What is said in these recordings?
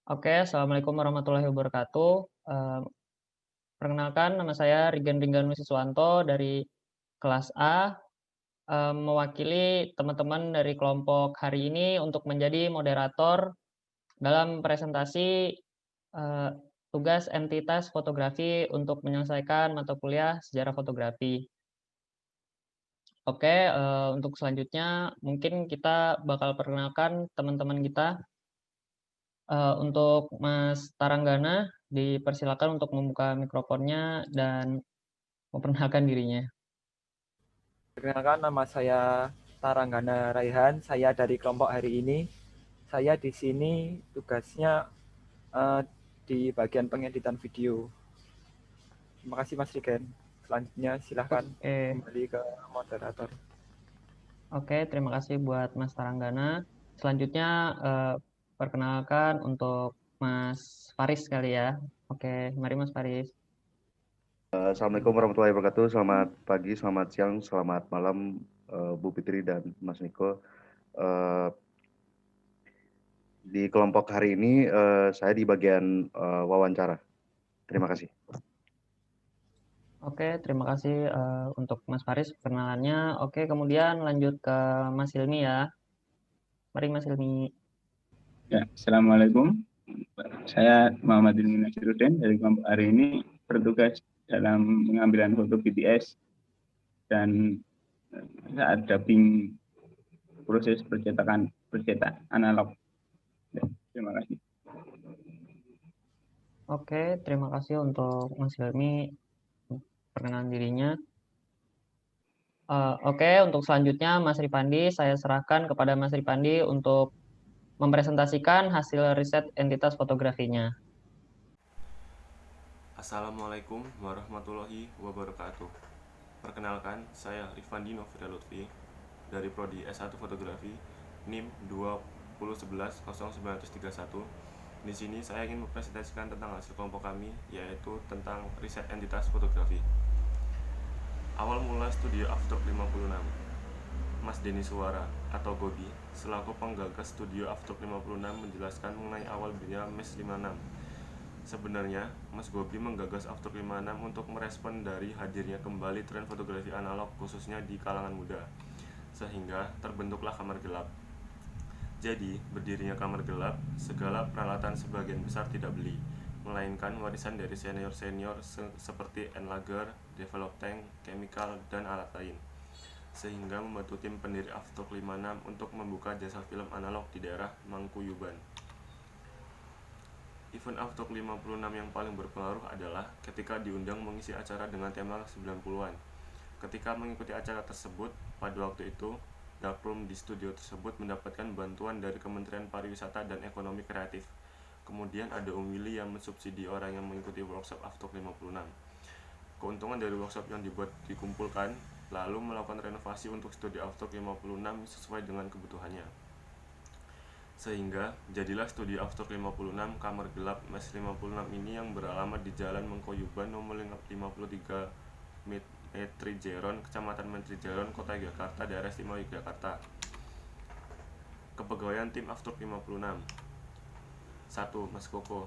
Oke, assalamualaikum warahmatullahi wabarakatuh. Perkenalkan, nama saya Rigen Ringgan Wisiswanto dari kelas A, mewakili teman-teman dari kelompok hari ini untuk menjadi moderator dalam presentasi eh, tugas entitas fotografi untuk menyelesaikan mata kuliah sejarah fotografi. Oke, untuk selanjutnya mungkin kita bakal perkenalkan teman-teman kita. Untuk Mas Taranggana, dipersilakan untuk membuka mikrofonnya dan memperkenalkan dirinya. Perkenalkan, nama saya Taranggana Raihan. Saya dari kelompok hari ini. Saya di sini tugasnya eh, di bagian pengeditan video. Terima kasih Mas Rigen. Selanjutnya silahkan Oke, kembali ke moderator. oke, terima kasih buat Mas Taranggana. Selanjutnya, perkenalkan untuk Mas Faris kali ya. Oke, mari Mas Faris. Assalamualaikum warahmatullahi wabarakatuh. Selamat pagi, selamat siang, selamat malam, Bu Fitri dan Mas Niko. Eh, di kelompok hari ini saya di bagian wawancara. Terima kasih. Oke, terima kasih untuk Mas Faris perkenalannya. Oke, kemudian lanjut ke Mas Hilmi ya. Mari Mas Hilmi. Ya, Assalamualaikum. Saya Muhammad Ilmi Nasiruddin dari kelompok hari ini bertugas dalam pengambilan foto BTS dan saat dubbing proses percetak analog. Ya, terima kasih. Oke, terima kasih untuk Mas Hilmi perkenalan dirinya. Oke, untuk selanjutnya Mas Ripandi, saya serahkan kepada Mas Ripandi untuk mempresentasikan hasil riset entitas fotografinya. Assalamualaikum warahmatullahi wabarakatuh. Perkenalkan, saya Rifandi Novira Lutfi dari Prodi S1 Fotografi NIM 2011-0931. Di sini saya ingin mempresentasikan tentang hasil kelompok kami, yaitu tentang riset entitas fotografi. Awal mula studio After 56, Mas Denny Suara atau Gobi selaku penggagas studio After 56 menjelaskan mengenai awal berdirinya MES 56. Sebenarnya, Mas Gobi menggagas After 56 untuk merespon dari hadirnya kembali tren fotografi analog khususnya di kalangan muda, sehingga terbentuklah kamar gelap. Jadi, berdirinya kamar gelap, segala peralatan sebagian besar tidak beli, melainkan warisan dari senior-senior seperti Enlager, Develop Tank, Chemical, dan alat lain, sehingga membantu tim pendiri After 56 untuk membuka jasa film analog di daerah Mangkuyuban. Event After 56 yang paling berpengaruh adalah ketika diundang mengisi acara dengan tema 90-an. Ketika mengikuti acara tersebut, pada waktu itu, darkroom di studio tersebut mendapatkan bantuan dari Kementerian Pariwisata dan Ekonomi Kreatif. Kemudian ada Willy yang mensubsidi orang yang mengikuti workshop After 56. Keuntungan dari workshop yang dikumpulkan, lalu melakukan renovasi untuk studio After 56 sesuai dengan kebutuhannya. Sehingga jadilah studio After 56 kamar gelap MES 56 ini yang beralamat di Jalan Mangkoyuban nomor 53 Metri Jeron, Kecamatan Menteri Jeron, Kota Yogyakarta, Daerah Istimewa Yogyakarta. Kepegawaian tim After 56. 1. Mas Koko.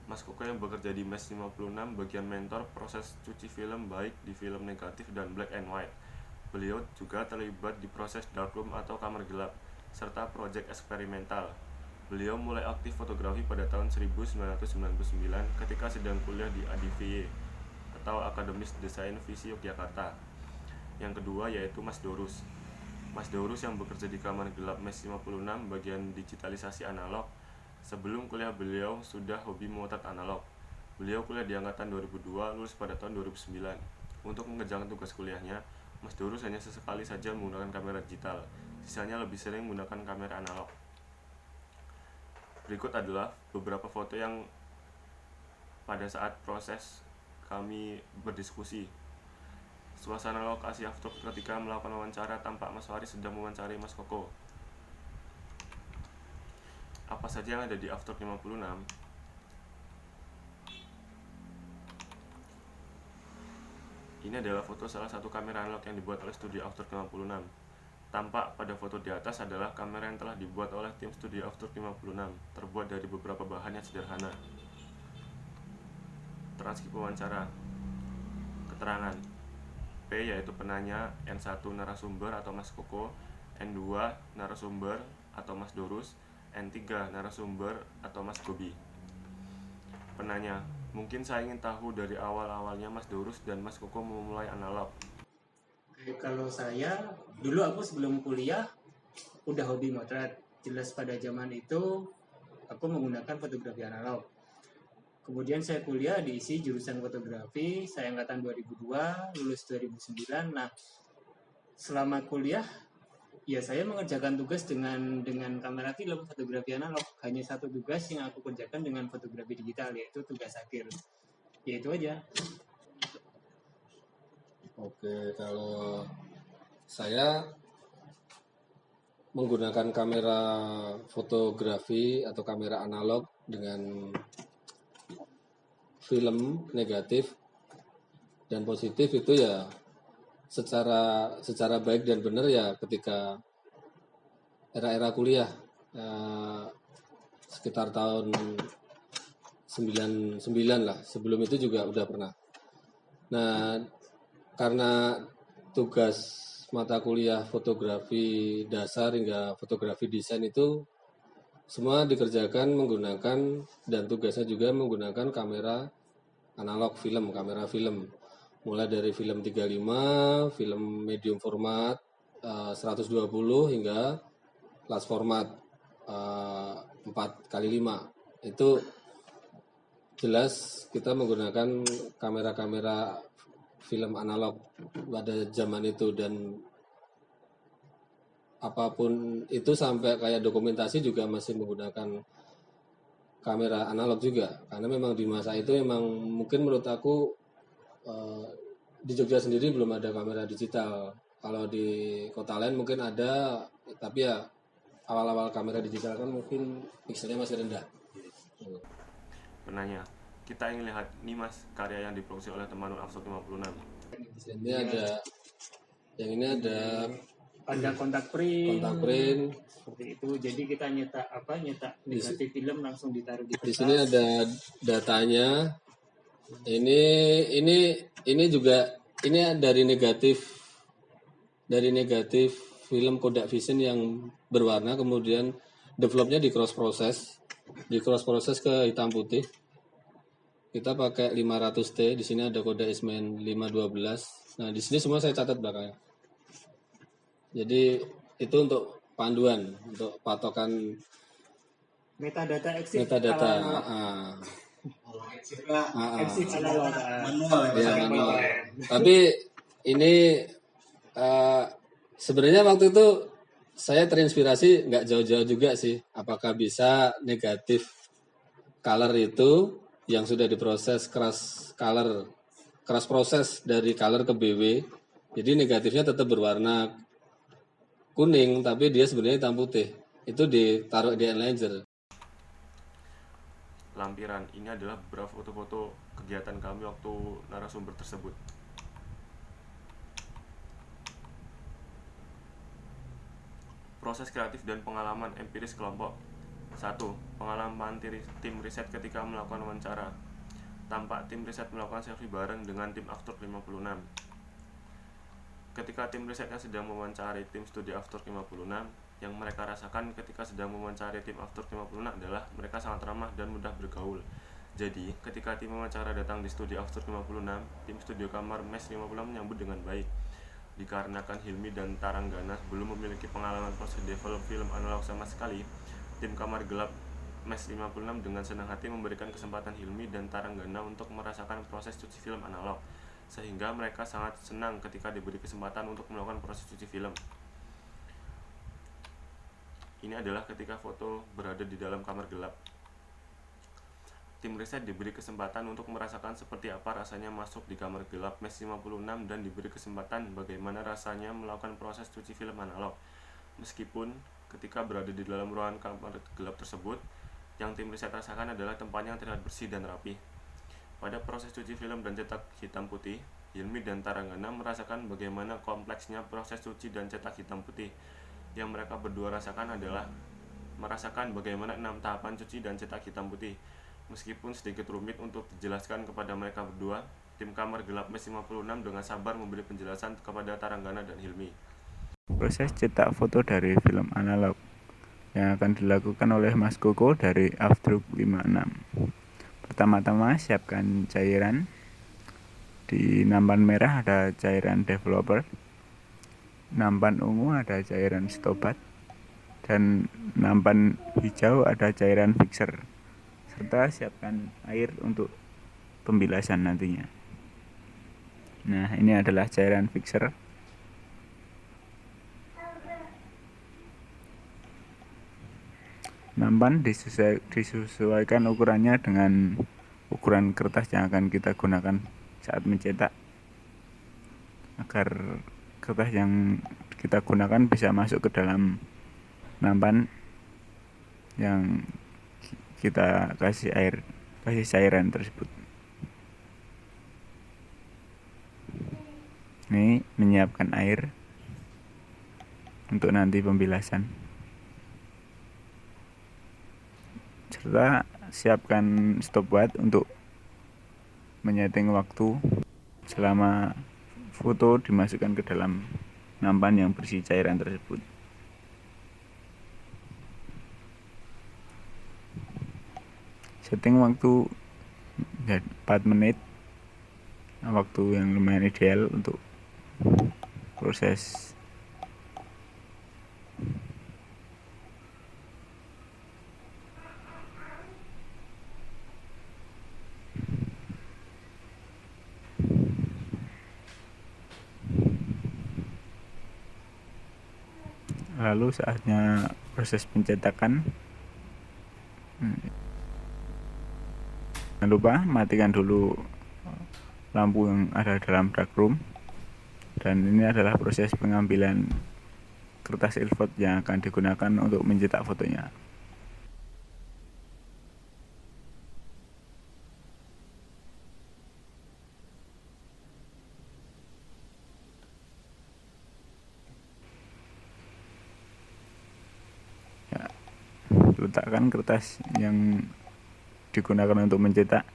Mas Koko yang bekerja di MES 56 bagian mentor proses cuci film baik di film negatif dan black and white. Beliau juga terlibat di proses darkroom atau kamar gelap serta proyek eksperimental. Beliau mulai aktif fotografi pada tahun 1999 ketika sedang kuliah di ADVY atau Akademis Desain Visi Yogyakarta. Yang kedua yaitu Mas Dorus. Mas Dorus yang bekerja di kamar gelap MES 56 bagian digitalisasi analog. Sebelum kuliah beliau sudah hobi memotret analog. Beliau kuliah di angkatan 2002, lulus pada tahun 2009. Untuk mengerjakan tugas kuliahnya, Mas Dorus hanya sesekali saja menggunakan kamera digital, sisanya lebih sering menggunakan kamera analog. Berikut adalah beberapa foto yang pada saat proses kami berdiskusi. Suasana lokasi After ketika melakukan wawancara, tampak Mas Faris sedang mewawancari Mas Koko. Apa saja yang ada di After 56? Ini adalah foto salah satu kamera analog yang dibuat oleh studio After 56. Tampak pada foto di atas adalah kamera yang telah dibuat oleh tim studi Aftur 56, terbuat dari beberapa bahan yang sederhana. Transkrip wawancara. Keterangan. P yaitu penanya, N1 narasumber atau Mas Koko, N2 narasumber atau Mas Dorus, N3 narasumber atau Mas Gobi. Penanya, mungkin saya ingin tahu dari awal-awalnya Mas Dorus dan Mas Koko memulai analog. Kalau saya, dulu aku sebelum kuliah udah hobi motret. Jelas pada zaman itu aku menggunakan fotografi analog. Kemudian saya kuliah diisi jurusan fotografi, saya angkatan 2002, lulus 2009. Nah, selama kuliah, ya saya mengerjakan tugas dengan kamera film, fotografi analog. Hanya satu tugas yang aku kerjakan dengan fotografi digital, yaitu tugas akhir. Ya itu aja. Oke, kalau saya menggunakan kamera fotografi atau kamera analog dengan film negatif dan positif itu ya secara baik dan benar ya ketika era kuliah sekitar tahun 99 lah, sebelum itu juga udah pernah. Nah, karena tugas mata kuliah fotografi dasar hingga fotografi desain itu semua dikerjakan menggunakan dan tugasnya juga menggunakan kamera analog film, kamera film. Mulai dari film 35, film medium format 120 hingga large format 4x5. Itu jelas kita menggunakan kamera-kamera film analog pada zaman itu, dan apapun itu sampai kayak dokumentasi juga masih menggunakan kamera analog juga, karena memang di masa itu memang mungkin menurut aku di Jogja sendiri belum ada kamera digital. Kalau di kota lain mungkin ada, tapi ya awal-awal kamera digital kan mungkin pixelnya masih rendah. Penanya, kita ingin lihat nih Mas, karya yang diproduksi oleh teman Aftur 56. Ini ada, yang ini ada kontak print. Seperti itu. Jadi kita nyetak negatif film langsung ditaruh di kertas. Di sini ada datanya. Ini juga ini dari negatif film Kodak Vision yang berwarna, kemudian developnya di cross proses ke hitam putih. Kita pakai 500T. Di sini ada kode Eastman 512. Nah, di sini semua saya catat belakangnya. Jadi itu untuk panduan, untuk patokan metadata. Manual. Tapi ini sebenarnya waktu itu saya terinspirasi nggak jauh-jauh juga sih. Apakah bisa negatif color itu yang sudah diproses keras proses dari color ke BW, jadi negatifnya tetap berwarna kuning tapi dia sebenarnya hitam putih, itu ditaruh di Enlanger. Lampiran, ini adalah beberapa foto-foto kegiatan kami waktu narasumber tersebut. Proses kreatif dan pengalaman empiris kelompok. 1. Pengalaman tim riset ketika melakukan wawancara. Tampak tim riset melakukan selfie bareng dengan tim Aftur 56. Ketika tim riset yang sedang mewawancari tim studi Aftur 56, yang mereka rasakan ketika sedang mewawancari tim Aftur 56 adalah mereka sangat ramah dan mudah bergaul. Jadi, ketika tim wawancara datang di studi Aftur 56, tim studio kamar MES 56 menyambut dengan baik. Dikarenakan Hilmi dan Taranggana belum memiliki pengalaman proses develop film analog sama sekali, tim kamar gelap MES 56 dengan senang hati memberikan kesempatan Hilmi dan Taranggana untuk merasakan proses cuci film analog, sehingga mereka sangat senang ketika diberi kesempatan untuk melakukan proses cuci film. Ini adalah ketika foto berada di dalam kamar gelap. Tim riset diberi kesempatan untuk merasakan seperti apa rasanya masuk di kamar gelap MES 56 dan diberi kesempatan bagaimana rasanya melakukan proses cuci film analog. Meskipun ketika berada di dalam ruangan kamar gelap tersebut, yang tim riset rasakan adalah tempatnya yang terlihat bersih dan rapi. Pada proses cuci film dan cetak hitam putih, Hilmi dan Taranggana merasakan bagaimana kompleksnya proses cuci dan cetak hitam putih. Yang mereka berdua rasakan adalah merasakan bagaimana 6 tahapan cuci dan cetak hitam putih. Meskipun sedikit rumit untuk dijelaskan kepada mereka berdua, tim Kamar Gelap Mes 56 dengan sabar memberi penjelasan kepada Taranggana dan Hilmi. Proses cetak foto dari film analog yang akan dilakukan oleh Mas Koko dari Afdruk 56. Pertama-tama siapkan cairan. Di nampan merah ada cairan developer, nampan ungu ada cairan stopat, dan nampan hijau ada cairan fixer, serta siapkan air untuk pembilasan nantinya. Nah, ini adalah cairan fixer. Nampan disesuaikan ukurannya dengan ukuran kertas yang akan kita gunakan saat mencetak, agar kertas yang kita gunakan bisa masuk ke dalam nampan yang kita kasih cairan tersebut. Ini menyiapkan air untuk nanti pembilasan, serta siapkan stopwatch untuk menyeting waktu selama foto dimasukkan ke dalam nampan yang berisi cairan tersebut. Setting waktu 4 menit, waktu yang lumayan ideal untuk proses lalu saatnya proses pencetakan. Jangan lupa matikan dulu lampu yang ada dalam darkroom, dan ini adalah proses pengambilan kertas ilfot yang akan digunakan untuk mencetak fotonya. Letakkan kertas yang digunakan untuk mencetak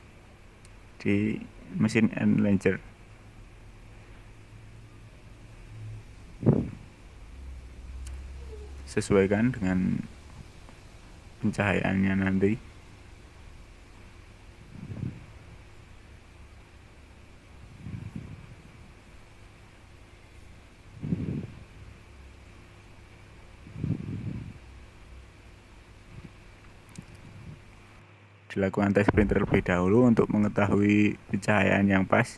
di mesin enlarger. Sesuaikan dengan pencahayaannya nanti. Dilakukan tes print terlebih dahulu untuk mengetahui pencahayaan yang pas,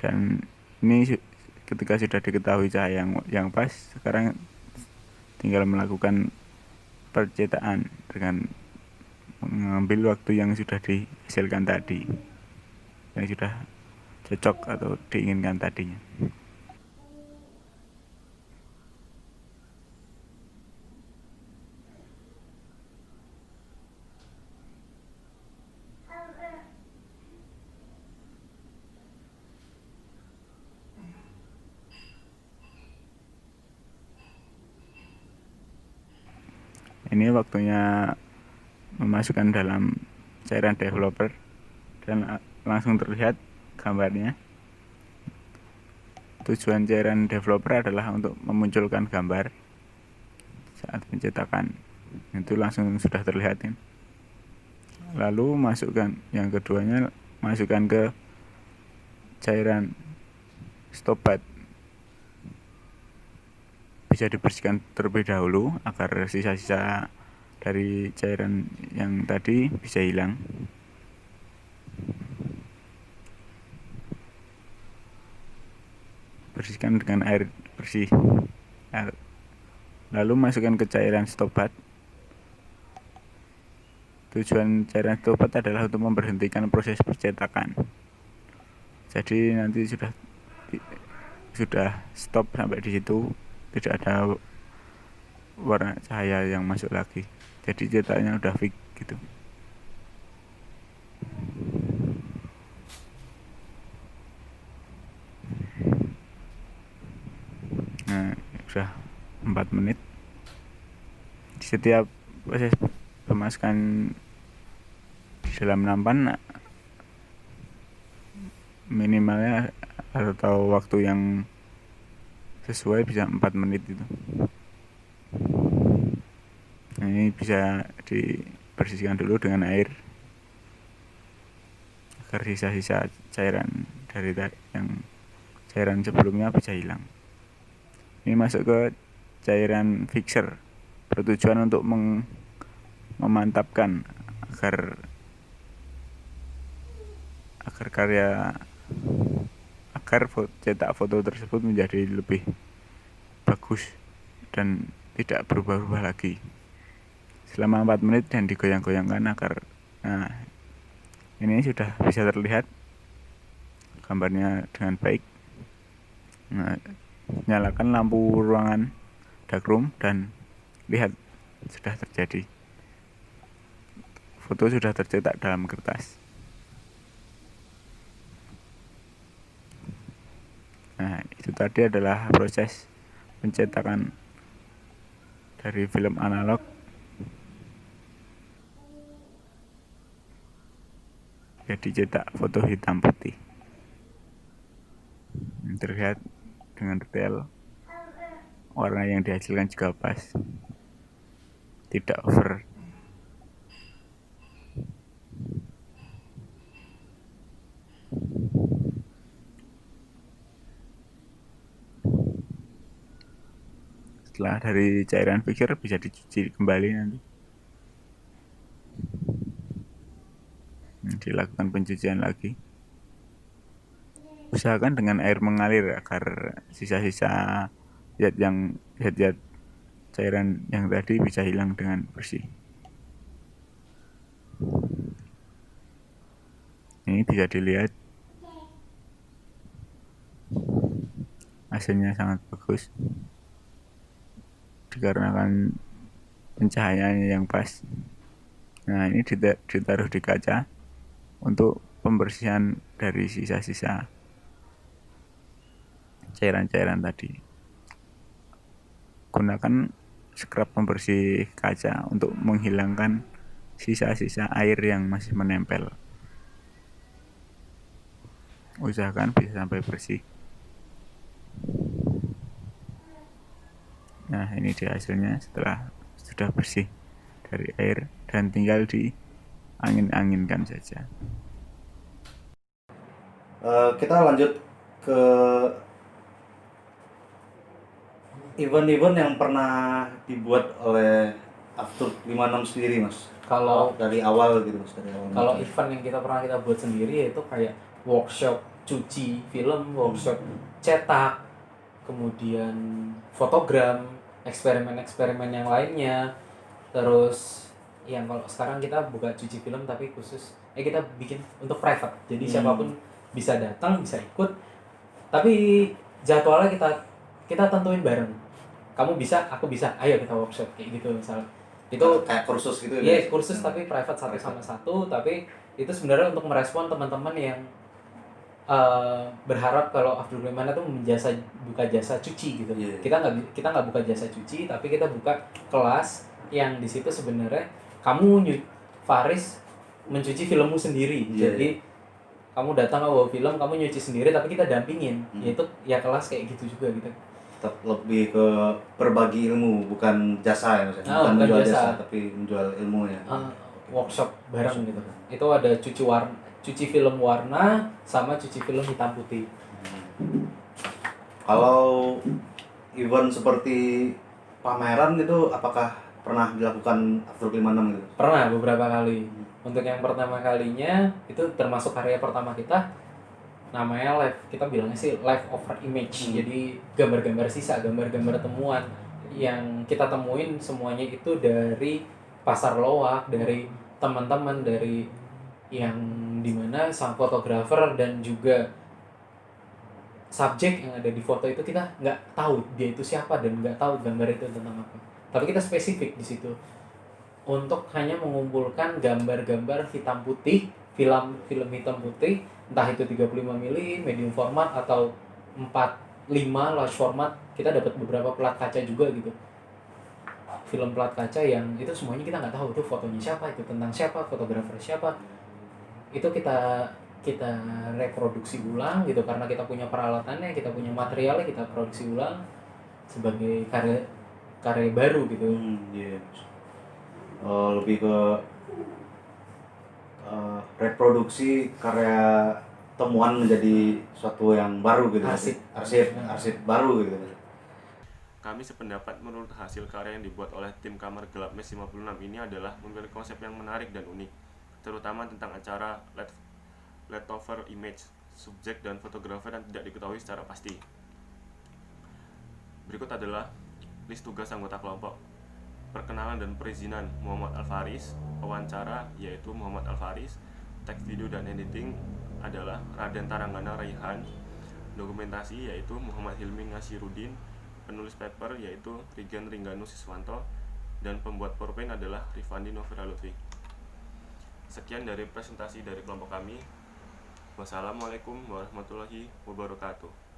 dan ini ketika sudah diketahui cahaya yang pas, sekarang tinggal melakukan percetakan dengan mengambil waktu yang sudah dihasilkan tadi, yang sudah cocok atau diinginkan tadinya. Ini waktunya memasukkan dalam cairan developer dan langsung terlihat gambarnya. Tujuan cairan developer adalah untuk memunculkan gambar saat pencetakan. Itu langsung sudah terlihat ya. Lalu masukkan yang keduanya, masukkan ke cairan stopat. Bisa dibersihkan terlebih dahulu agar sisa-sisa dari cairan yang tadi bisa hilang. Bersihkan dengan air bersih. Lalu masukkan ke cairan stopat. Tujuan cairan stopat adalah untuk memberhentikan proses percetakan. Jadi nanti sudah stop sampai di situ, tidak ada warna cahaya yang masuk lagi. Jadi cetaknya udah fix gitu. 4 menit. Di setiap proses pemasukan di dalam nampan minimalnya atau waktu yang sesuai bisa 4 menit itu. Nah, ini bisa dibersihkan dulu dengan air agar sisa-sisa cairan dari yang cairan sebelumnya bisa hilang. Ini masuk ke cairan fixer, bertujuan untuk memantapkan agar cetak foto tersebut menjadi lebih bagus dan tidak berubah-ubah lagi selama 4 menit dan digoyang-goyangkan agar ini sudah bisa terlihat gambarnya dengan baik. Nyalakan lampu ruangan darkroom dan lihat, sudah terjadi, foto sudah tercetak dalam kertas. Nah, itu tadi adalah proses pencetakan dari film analog jadi cetak foto hitam putih. Terlihat dengan detail, warna yang dihasilkan juga pas, tidak over. Setelah dari cairan fixer bisa dicuci kembali nanti. Dilakukan pencucian lagi. Usahakan dengan air mengalir agar sisa-sisa zat cairan yang tadi bisa hilang dengan bersih. Ini bisa dilihat hasilnya sangat bagus dikarenakan pencahayaannya yang pas. Nah, ini ditaruh di kaca untuk pembersihan dari sisa-sisa cairan-cairan tadi. Gunakan scrub pembersih kaca untuk menghilangkan sisa-sisa air yang masih menempel. Usahakan bisa sampai bersih. Nah, ini dia hasilnya setelah sudah bersih dari air dan tinggal di angin-anginkan saja. Kita lanjut ke event-event yang pernah dibuat oleh Aftur 56 sendiri, Mas. Kalau dari awal gitu, Mas, dari awal. Kalau event yang kita buat sendiri yaitu kayak workshop cuci film, workshop cetak, kemudian fotogram, eksperimen-eksperimen yang lainnya. Terus yang kalau sekarang kita buka cuci film tapi khusus kita bikin untuk private. Jadi siapapun bisa datang, bisa ikut. Tapi jadwalnya kita tentuin bareng. Kamu bisa, aku bisa. Ayo kita workshop kayak gitu misalnya. Itu kayak kursus gitu ya? Iya, kursus tapi private satu sama satu, tapi itu sebenarnya untuk merespon teman-teman yang berharap kalau Aftur 56 itu buka jasa cuci gitu. Yeah. Kita nggak buka jasa cuci, tapi kita buka kelas yang di situ sebenarnya kamu Faris mencuci filmmu sendiri. Yeah. Jadi kamu datang bawa film, kamu nyuci sendiri, tapi kita dampingin. Yaitu ya kelas kayak gitu juga gitu. Tetap lebih ke berbagi ilmu, bukan jasa ya, maksudnya. Bukan menjual jasa, tapi menjual ilmu ya. Workshop bareng gitu. Itu ada cuci film warna sama cuci film hitam putih. Kalau event seperti pameran itu apakah pernah dilakukan Aftur 56 gitu? Pernah beberapa kali. Untuk yang pertama kalinya itu termasuk karya pertama kita, namanya live, kita bilangnya sih live over image. Jadi gambar-gambar sisa, gambar-gambar temuan yang kita temuin semuanya itu dari pasar loak, dari teman-teman, dari yang dimana sang fotografer dan juga subjek yang ada di foto itu kita nggak tahu dia itu siapa dan nggak tahu gambar itu tentang apa. Tapi kita spesifik di situ untuk hanya mengumpulkan gambar-gambar hitam putih, film hitam putih, entah itu 35 mili, medium format atau 4 5 large format, kita dapat beberapa plat kaca juga gitu, film plat kaca yang itu semuanya kita nggak tahu itu fotonya siapa, itu tentang siapa, fotografer siapa. Itu kita reproduksi ulang gitu, karena kita punya peralatannya, kita punya materialnya, kita produksi ulang sebagai karya baru gitu. Iya. Lebih ke reproduksi karya temuan menjadi suatu yang baru gitu. Arsip baru gitu. Kami sependapat menurut hasil karya yang dibuat oleh tim Kamar Gelap MES 56 ini adalah memiliki konsep yang menarik dan unik, terutama tentang acara leftover image, subjek dan fotografer yang tidak diketahui secara pasti. Berikut adalah list tugas anggota kelompok. Perkenalan dan perizinan Muhammad Alfaris, wawancara yaitu Muhammad Alfaris, teks video dan editing adalah Raden Taranggana Raihan, dokumentasi yaitu Muhammad Hilmi Nasiruddin, penulis paper yaitu Rigen Ringganu Siswanto, dan pembuat PowerPoint adalah Rifandi Novira Lutfi. Sekian dari presentasi dari kelompok kami. Wassalamualaikum warahmatullahi wabarakatuh.